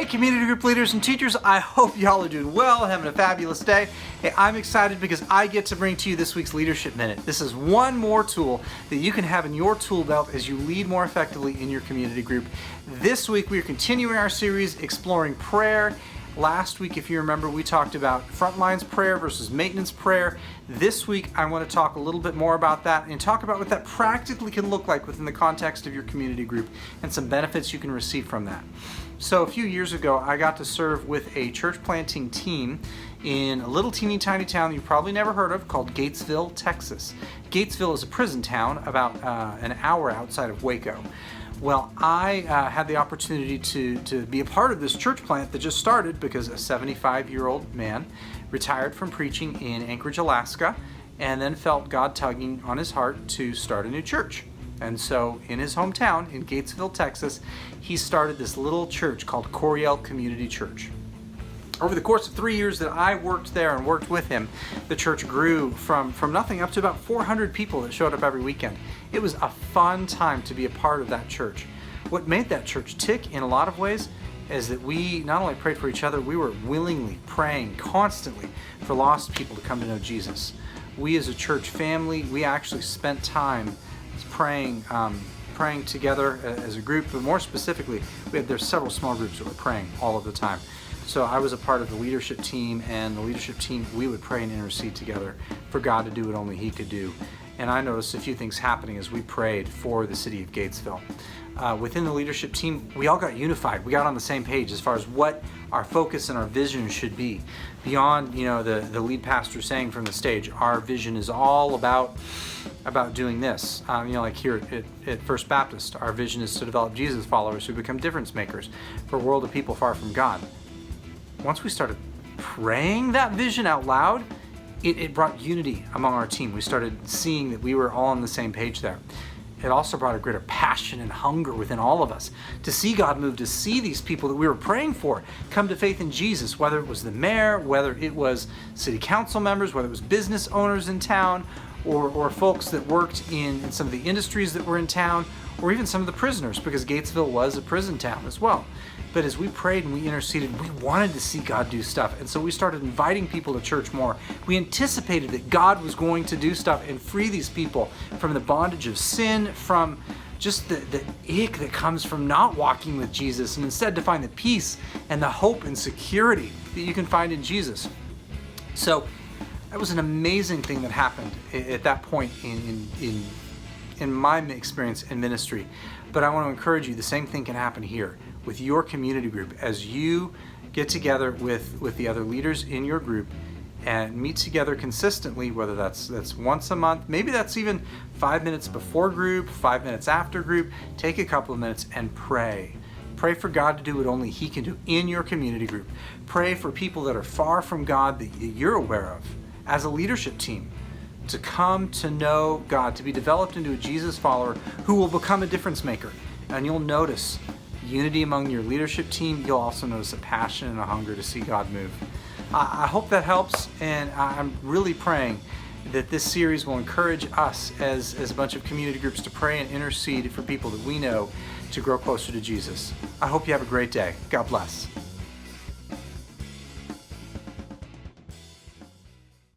Hey community group leaders and teachers, I hope y'all are doing well and having a fabulous day. Hey, I'm excited because I get to bring to you this week's Leadership Minute. This is one more tool that you can have in your tool belt as you lead more effectively in your community group. This week we are continuing our series exploring prayer. Last week, if you remember, we talked about frontlines prayer versus maintenance prayer. This week, I want to talk a little bit more about that and talk about what that practically can look like within the context of your community group and some benefits you can receive from that. So a few years ago, I got to serve with a church planting team in a little teeny tiny town you've probably never heard of called Gatesville, Texas. Gatesville is a prison town about an hour outside of Waco. Well, I had the opportunity to be a part of this church plant that just started because a 75-year-old man retired from preaching in Anchorage, Alaska, and then felt God tugging on his heart to start a new church. And so in his hometown, in Gatesville, Texas, he started this little church called Coriel Community Church. Over the course of 3 years that I worked there and worked with him, the church grew from nothing up to about 400 people that showed up every weekend. It was a fun time to be a part of that church. What made that church tick in a lot of ways is that we not only prayed for each other, we were willingly praying constantly for lost people to come to know Jesus. We as a church family, we actually spent time praying together as a group, but more specifically, there's several small groups that were praying all of the time. So I was a part of the leadership team, and the leadership team, we would pray and intercede together for God to do what only He could do. And I noticed a few things happening as we prayed for the city of Gatesville. Within the leadership team, we all got unified. We got on the same page as far as what our focus and our vision should be. Beyond, the lead pastor saying from the stage, our vision is all about doing this. Like here at First Baptist, our vision is to develop Jesus followers who become difference makers for a world of people far from God. Once we started praying that vision out loud, it brought unity among our team. We started seeing that we were all on the same page there. It also brought a greater passion and hunger within all of us to see God move, to see these people that we were praying for come to faith in Jesus, whether it was the mayor, whether it was city council members, whether it was business owners in town, or folks that worked in some of the industries that were in town, or even some of the prisoners, because Gatesville was a prison town as well. But as we prayed and we interceded, we wanted to see God do stuff. And so we started inviting people to church more. We anticipated that God was going to do stuff and free these people from the bondage of sin, from just the ick that comes from not walking with Jesus, and instead to find the peace and the hope and security that you can find in Jesus. So that was an amazing thing that happened at that point in my experience in ministry. But I want to encourage you, the same thing can happen here with your community group as you get together with the other leaders in your group and meet together consistently, whether that's once a month, maybe that's even 5 minutes before group, 5 minutes after group. Take a couple of minutes and pray. Pray for God to do what only He can do in your community group. Pray for people that are far from God that you're aware of as a leadership team, to come to know God, to be developed into a Jesus follower who will become a difference maker. And you'll notice unity among your leadership team. You'll also notice a passion and a hunger to see God move. I hope that helps, and I'm really praying that this series will encourage us as a bunch of community groups to pray and intercede for people that we know to grow closer to Jesus. I hope you have a great day. God bless.